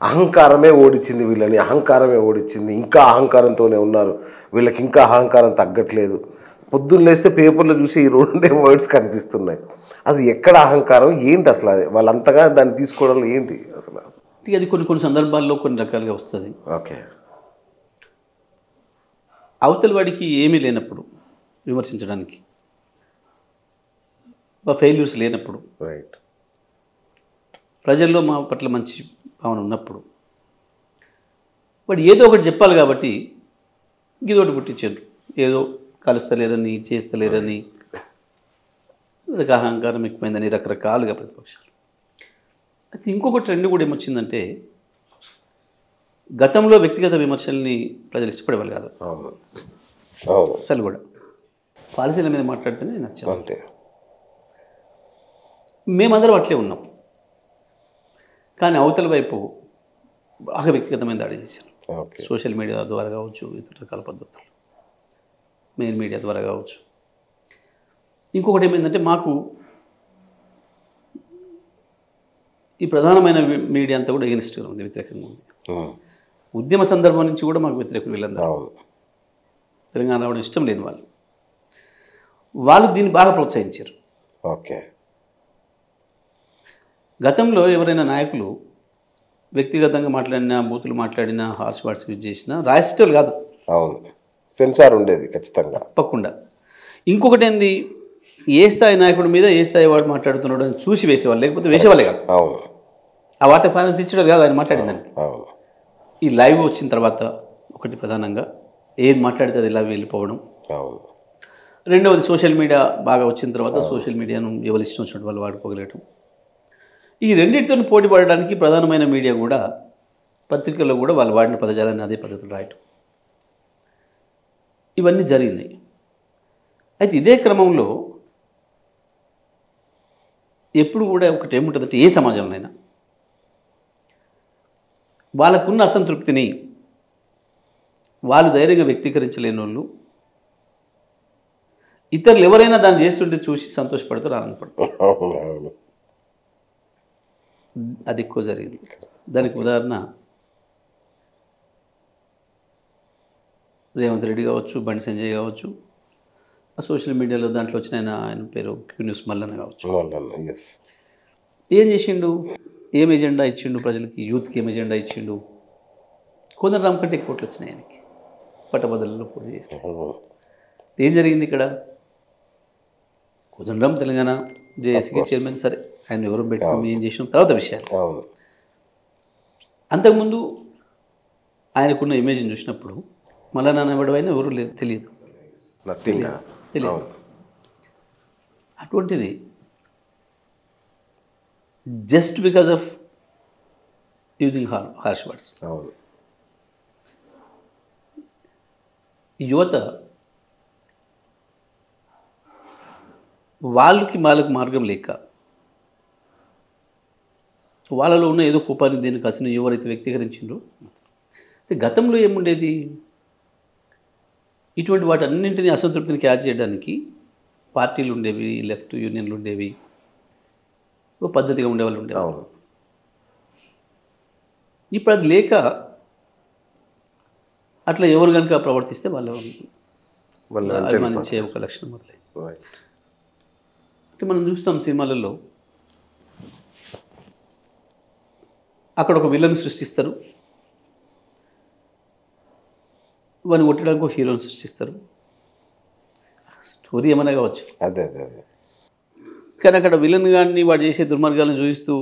అహంకారమే ఓడించింది వీళ్ళని, అహంకారమే ఓడించింది, ఇంకా అహంకారంతోనే ఉన్నారు, వీళ్ళకి ఇంకా అహంకారం తగ్గట్లేదు. పొద్దున్న లేస్తే పేపర్లో చూసి ఈ రెండే వర్డ్స్ కనిపిస్తున్నాయి. అది ఎక్కడ అహంకారం ఏంటి అసలు? అది వాళ్ళంతగా దాన్ని తీసుకోవడంలో ఏంటి అసలు? అది కొన్ని కొన్ని సందర్భాల్లో కొన్ని రకాలుగా వస్తుంది. ఓకే. అవతల వాడికి ఏమీ లేనప్పుడు విమర్శించడానికి, ఫెయిల్యూర్స్ లేనప్పుడు, రైట్. ప్రజల్లో మా పట్ల మంచి భావన ఉన్నప్పుడు వాడు ఏదో ఒకటి చెప్పాలి కాబట్టి గిదోటి పుట్టించారు. ఏదో కలుస్తలేరని, చేస్తలేరని, వీళ్ళకి అహంకారం ఎక్కువైందని రకరకాలుగా ప్రతిపక్షాలు. అయితే ఇంకొక ట్రెండ్ కూడా ఏమొచ్చిందంటే, గతంలో వ్యక్తిగత విమర్శల్ని ప్రజలు ఇష్టపడేవాళ్ళు కాదు అసలు కూడా. పాలసీల మీద మాట్లాడితేనే నచ్చాం. అంతే. మేమందరం అట్లే ఉన్నాం. కానీ అవతల వైపు బాగా వ్యక్తిగతమైన దాడి చేశారు. సోషల్ మీడియా ద్వారా కావచ్చు, ఇతర రకాల పద్ధతులు, మెయిన్ మీడియా ద్వారా కావచ్చు. ఇంకొకటి ఏమైందంటే, మాకు ఈ ప్రధానమైన మీడియా అంతా కూడా ఎగనిస్ట్గా ఉంది, వ్యతిరేకంగా ఉంది. ఉద్యమ సందర్భం నుంచి కూడా మాకు వ్యతిరేకులు వీళ్ళందరూ. తెలంగాణ రావడం ఇష్టం లేని వాళ్ళు దీన్ని బాగా ప్రోత్సహించారు. ఓకే. గతంలో ఎవరైనా నాయకులు వ్యక్తిగతంగా మాట్లాడినా, బూతులు మాట్లాడినా, హార్ష్ వర్డ్స్ యూజ్ చేసినా రాసేటోళ్ళు కాదు. అవును, సెన్సార్ ఉండేది ఖచ్చితంగా, తప్పకుండా. ఇంకొకటి ఏంది, ఏ స్థాయి నాయకుడి మీద ఏ స్థాయి వాడు మాట్లాడుతున్నాడు అని చూసి వేసేవాళ్ళు, లేకపోతే వేసేవాళ్ళే కాదు. అవును. ఆ వార్త ప్రాంతం తెచ్చేవాళ్ళు కాదు ఆయన మాట్లాడిన దానికి. అవును. ఈ లైవ్ వచ్చిన తర్వాత ఒకటి ప్రధానంగా ఏది మాట్లాడితే అది లైవ్ వెళ్ళిపోవడం. అవును. రెండవది సోషల్ మీడియా బాగా వచ్చిన తర్వాత సోషల్ మీడియాను ఎవరు ఇష్టం వచ్చినట్టు వాళ్ళు వాడుకోగలగటం. ఈ రెండింటితో పోటీ పడడానికి ప్రధానమైన మీడియా కూడా, పత్రికల్లో కూడా వాళ్ళు వాడిన పదజాలాన్ని అదే పద్ధతులు రాయటం, ఇవన్నీ జరిగినాయి. అయితే ఇదే క్రమంలో ఎప్పుడు కూడా ఒకటి ఏముంటుందంటే, ఏ సమాజంలోనైనా వాళ్ళకున్న అసంతృప్తిని వాళ్ళు ధైర్యంగా వ్యక్తీకరించలేని వాళ్ళు ఇతరులు ఎవరైనా దాన్ని చేస్తుంటే చూసి సంతోషపడతారు, ఆనందపడతారు. అది ఎక్కువ జరిగింది. దానికి ఉదాహరణ రేవంత్ రెడ్డి కావచ్చు, బండి సంజయ్ కావచ్చు, సోషల్ మీడియాలో దాంట్లో వచ్చిన ఆయన పేరు క్యూన్యూస్ మల్లన్న కావచ్చు. ఏం చేసిండు, ఏం ఎజెండా ఇచ్చిండు ప్రజలకి, యూత్కి ఏం ఎజెండా ఇచ్చిండు? కోదండరామ్ కంటే ఎక్కువ ఓట్లు వచ్చినాయి ఆయనకి, పట్టభద్రులలో పోటీ చేస్తే. ఏం జరిగింది ఇక్కడ? కోదండరామ్ తెలంగాణ జేఏసీకి చైర్మన్, సరే ఆయన ఎవరు పెట్టుకుని ఏం చేసినాం తర్వాత విషయాలు. అంతకుముందు ఆయనకున్న ఇమేజ్ని చూసినప్పుడు మల్లన్న ఎవడైనా ఎవరు లేదు, తెలియదు. అటువంటిది just because of using harsh words యువత వాళ్ళకి మార్గం లేక, వాళ్ళలో ఉన్న ఏదో కోపాన్ని దేని కసిని ఎవరైతే వ్యక్తీకరించిండ్రో. గతంలో ఏముండేది, ఇటువంటి వాటి అన్నింటినీ అసంతృప్తిని క్యాచ్ చేయడానికి పార్టీలు ఉండేవి, లెఫ్ట్ యూనియన్లు ఉండేవి, పద్ధతిగా ఉండేవాళ్ళు ఉండేవాళ్ళు. ఇప్పుడు అది లేక అట్లా ఎవరు కనుక ప్రవర్తిస్తే వాళ్ళు అభిమానించే ఒక లక్షణం మొదలై. అంటే మనం చూస్తాం సినిమాలలో, అక్కడ ఒక విలన్ సృష్టిస్తారు, వాడిని కొట్టడానికి ఒక హీరోని సృష్టిస్తారు, స్టోరీ ఏమైనా కావచ్చు. కానీ అక్కడ విలన్ గాడిని వాడు చేసే దుర్మార్గాలను చూపిస్తూ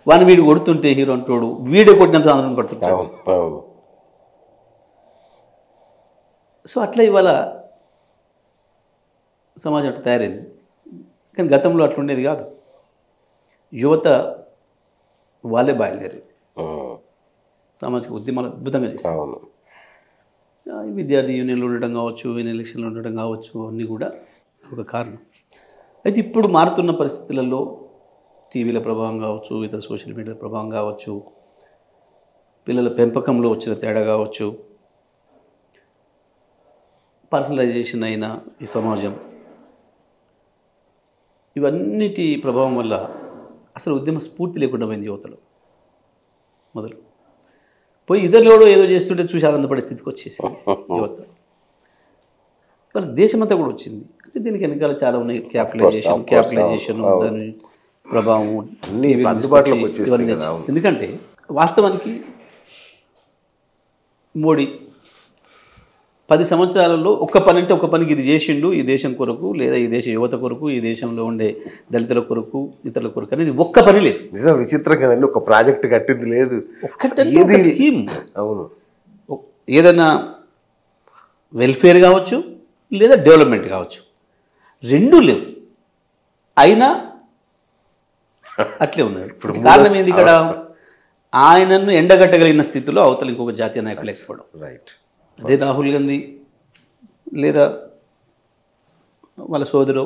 వాడిని వీడు కొడుతుంటే హీరో అంటాడు, వీడే కొట్టినంత ఆందోళన పడుతుంటాడు. సో అట్లా ఇవాళ సమాజం అట్లా తయారైంది. కానీ గతంలో అట్లుండేది కాదు. యువత వాళ్ళే బయలుదేరేది, సామాజిక ఉద్యమాలు అద్భుతంగా చేస్తారు. విద్యార్థి యూనియన్లు ఉండటం కావచ్చు, ఎలక్షన్లు ఉండటం కావచ్చు, అన్నీ కూడా ఒక కారణం. అయితే ఇప్పుడు మారుతున్న పరిస్థితులలో టీవీల ప్రభావం కావచ్చు, ఇతర సోషల్ మీడియా ప్రభావం కావచ్చు, పిల్లల పెంపకంలో వచ్చిన తేడా కావచ్చు, పర్సనలైజేషన్ అయిన ఈ సమాజం, ఇవన్నిటి ప్రభావం వల్ల అసలు ఉద్యమ స్ఫూర్తి లేకుండా పోయింది యువతలో మొదలు. పోయి ఇతరులు ఏదో చేస్తుంటే చూసి ఆనందపడే స్థితికి వచ్చేసి యువత వాళ్ళ దేశమంతా కూడా వచ్చింది. అంటే దీనికి వెనకాల చాలా ఉన్నాయి, క్యాపిటలైజేషన్ దాని ప్రభావం ఇవన్నీ. ఎందుకంటే వాస్తవానికి మోడీ 10 సంవత్సరాలలో ఒక్క పని అంటే ఒక్క పనికి ఇది చేసిండు ఈ దేశం కొరకు, లేదా ఈ దేశ యువత కొరకు, ఈ దేశంలో ఉండే దళితుల కొరకు, ఇతరుల కొరకు అనేది ఒక్క పని లేదు. నిజం, విచిత్రం కదండి. ఒక ప్రాజెక్ట్ కట్టింది లేదు, ఒక్కటే స్కీమ్. అవును, ఏదైనా వెల్ఫేర్ కావచ్చు లేదా డెవలప్మెంట్ కావచ్చు, రెండూ లేవు. అయినా అట్లే ఉన్నాడు. ఇప్పుడు కారణం ఏంది? ఇక్కడ ఆయనను ఎండగట్టగలిగిన స్థితిలో అవతల ఇంకొక జాతీయ నాయకులు లేకపోవడం. రైట్. అదే రాహుల్ గాంధీ లేదా వాళ్ళ సోదరో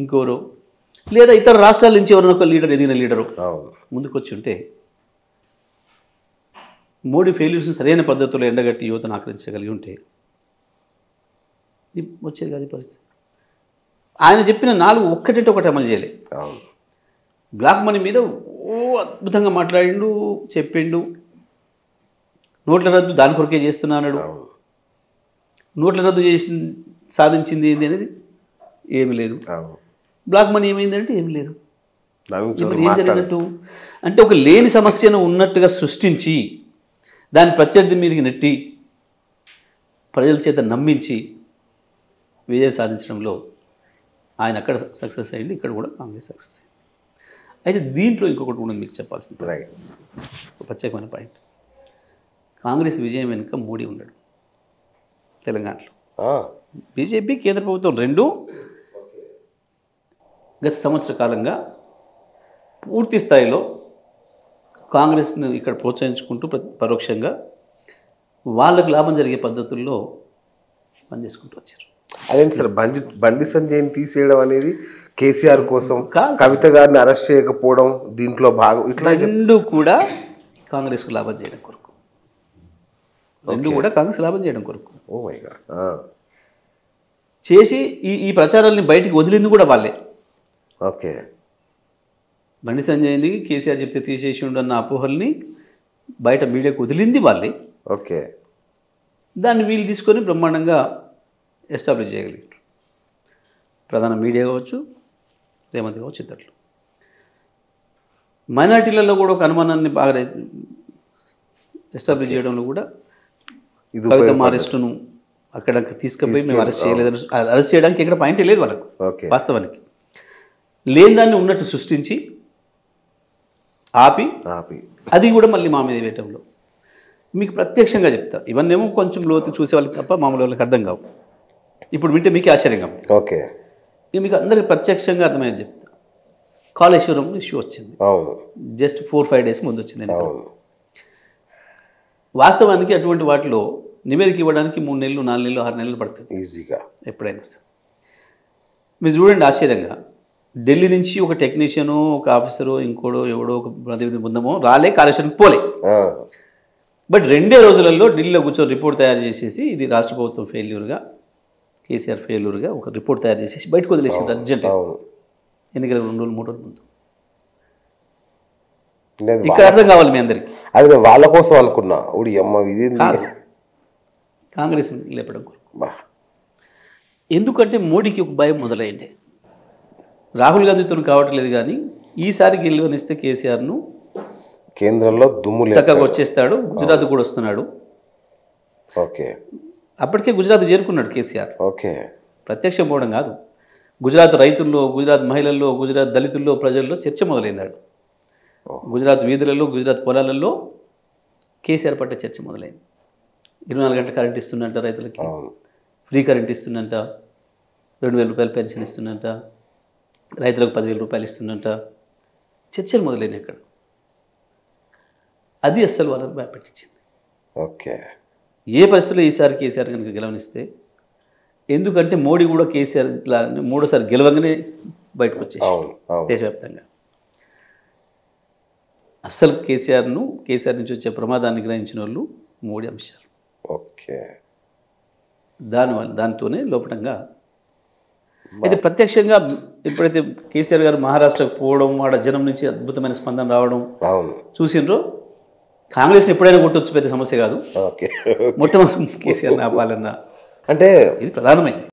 ఇంకోరో లేదా ఇతర రాష్ట్రాల నుంచి ఎవరైనా ఒక లీడర్, ఎదిగిన లీడరు ముందుకు వచ్చి ఉంటే మోడీ ఫెయిల్యూర్స్ని సరైన పద్ధతిలో ఎండగట్టి యువతను ఆకర్షించగలిగి ఉంటే వచ్చేది కాదు పరిస్థితి. ఆయన చెప్పిన 4 ఒక్కటంటే ఒకటి అమలు చేయలే. బ్లాక్ మనీ మీద అద్భుతంగా మాట్లాడిండు, చెప్పిండు. నోట్ల రద్దు దాని కొరకే చేస్తున్నాడు. నోట్ల రద్దు చేసి సాధించింది ఏంది అనేది ఏమి లేదు. బ్లాక్ మనీ ఏమైందంటే ఏమి లేదు. ఇప్పుడు ఏం జరిగినట్టు అంటే ఒక లేని సమస్యను ఉన్నట్టుగా సృష్టించి దాని ప్రత్యర్థి మీదకి నెట్టి ప్రజల చేత నమ్మించి విజయం సాధించడంలో ఆయన అక్కడ సక్సెస్ అయ్యింది, ఇక్కడ కూడా కాంగ్రెస్ సక్సెస్ అయింది. అయితే దీంట్లో ఇంకొకటి కూడా మీకు చెప్పాల్సింది ప్రత్యేకమైన పాయింట్. కాంగ్రెస్ విజయం వెనుక మోడీ ఉన్నాడు తెలంగాణలో. బీజేపీ కేంద్ర ప్రభుత్వం రెండూ గత సంవత్సర కాలంగా పూర్తి స్థాయిలో కాంగ్రెస్ను ఇక్కడ ప్రోత్సహించుకుంటూ పరోక్షంగా వాళ్ళకు లాభం జరిగే పద్ధతుల్లో పనిచేసుకుంటూ వచ్చారు. అదేంటి సార్, బండి సంజయ్ని తీసేయడం అనేది కేసీఆర్ కోసం, కవిత గారిని అరెస్ట్ చేయకపోవడం దీంట్లో భాగం, ఇట్లా రెండు కూడా కాంగ్రెస్కు లాభం చేయడం కొరకు, రెండు కూడా కాంగ్రెస్ లాభం చేయడం కొరకు చేసి ఈ ప్రచారాలని బయటికి వదిలింది కూడా వాళ్ళే. ఓకే, బండి సంజయ్ని కేసీఆర్ చెప్తే తీసేసి ఉండన్న అపోహల్ని బయట మీడియాకు వదిలింది వాళ్ళే. ఓకే, దాన్ని వీళ్ళు తీసుకొని బ్రహ్మాండంగా ఎస్టాబ్లిష్ చేయగలిగారు. ప్రధాన మీడియా కావచ్చు, రేవంత్ కావచ్చు, ఇద్దరు. మైనార్టీలలో కూడా ఒక అనుమానాన్ని బాగా ఎస్టాబ్లిష్ చేయడంలో కూడా కవితమ్మ అరెస్టును అక్కడ తీసుకుపోయి మేము అరెస్ట్ చేయలేదని, అరెస్ట్ చేయడానికి ఎక్కడ పాయింటే లేదు వాళ్ళకు. వాస్తవానికి లేని దాన్ని ఉన్నట్టు సృష్టించి ఆపి అది కూడా మళ్ళీ మా మీద వేయటంలో మీకు ప్రత్యక్షంగా చెప్తా. ఇవన్నేమో కొంచెం లోతు చూసే వాళ్ళకి తప్ప మామూలు వాళ్ళకి అర్థం కావు. ఇప్పుడు వింటే మీకు ఆశ్చర్యంగా. ఓకే, ఇక మీకు అందరికి ప్రత్యక్షంగా అర్థమయ్యేది చెప్తా. కాళేశ్వరం ఇష్యూ వచ్చింది జస్ట్ 4-5 డేస్ ముందు వచ్చింది. వాస్తవానికి అటువంటి వాటిలో నివేదిక ఇవ్వడానికి 3 నెలలు 4 నెలలు 6 నెలలు పడుతుంది ఈజీగా ఎప్పుడైనా. మీరు చూడండి ఆశ్చర్యంగా, ఢిల్లీ నుంచి ఒక టెక్నీషియను, ఒక ఆఫీసరు, ఇంకోడో ఎవడో ఒక ప్రతినిధి బృందమో రాలే, కాళేశ్వరంకి పోలే. బట్ 2 రోజులలో ఢిల్లీలో కూర్చొని రిపోర్ట్ తయారు చేసేసి ఇది రాష్ట్ర ప్రభుత్వం ఫెయిల్యూర్గా, కేసీఆర్ ఫెయిల్యూర్గా ఒక రిపోర్ట్ తయారు చేసేసి బయటకు వదిలేసింది అర్జెంట్. ఎన్నికల 2 రోజులు 3 రోజుల ముందు. ఇక్కడ అర్థం కావాలి మీ అందరికి, అది నేను వాళ్ళ కోసం అనుకున్నా. కాంగ్రెస్ లేపడం కొరకు. ఎందుకంటే మోడీకి ఒక భయం మొదలైంది. రాహుల్ గాంధీతో కావట్లేదు, కానీ ఈసారి గెలువనిస్తే కేసీఆర్ను కేంద్రంలో దుమ్ము చక్కగా వచ్చేస్తాడు, గుజరాత్ కూడా వస్తున్నాడు. ఓకే, అప్పటికే గుజరాత్ చేరుకున్నాడు కేసీఆర్. ఓకే, ప్రత్యక్షం పోవడం కాదు, గుజరాత్ రైతుల్లో, గుజరాత్ మహిళల్లో, గుజరాత్ దళితుల్లో, ప్రజల్లో చర్చ మొదలైందాడు. గుజరాత్ వీధులలో, గుజరాత్ పొలాలలో కేసీఆర్ పట్ల చర్చ మొదలైంది. 24 గంటల కరెంట్ ఇస్తున్నంట రైతులకి, ఫ్రీ కరెంట్ ఇస్తున్నంట, 2,000 రూపాయలు పెన్షన్ ఇస్తున్నంట, రైతులకు 10,000 రూపాయలు ఇస్తున్నంట. చర్చలు మొదలైనవి అక్కడ. అది అస్సలు వాళ్ళని భయపెట్టించింది. ఓకే, ఏ పరిస్థితుల్లో ఈసారి కేసీఆర్ కనుక గెలవనిస్తే, ఎందుకంటే మోడీ కూడా కేసీఆర్ ఇట్లా 3సారి గెలవగానే బయటకు వచ్చేసి దేశవ్యాప్తంగా అస్సలు కేసీఆర్ నుంచి వచ్చే ప్రమాదాన్ని గ్రహించిన వాళ్ళు మోడీ అంశాలు. ఓకే, దానితోనే లోపటంగా. అయితే ప్రత్యక్షంగా ఎప్పుడైతే కేసీఆర్ గారు మహారాష్ట్రకు పోవడం, ఆడ జనం నుంచి అద్భుతమైన స్పందన రావడం చూసిండ్రో, కాంగ్రెస్ని ఎప్పుడైనా కొట్టొచ్చు, పెద్ద సమస్య కాదు. ఓకే. మొట్టమొదటి కేసీఆర్ని ఆపాలన్న అంటే ఇది ప్రధానమైంది.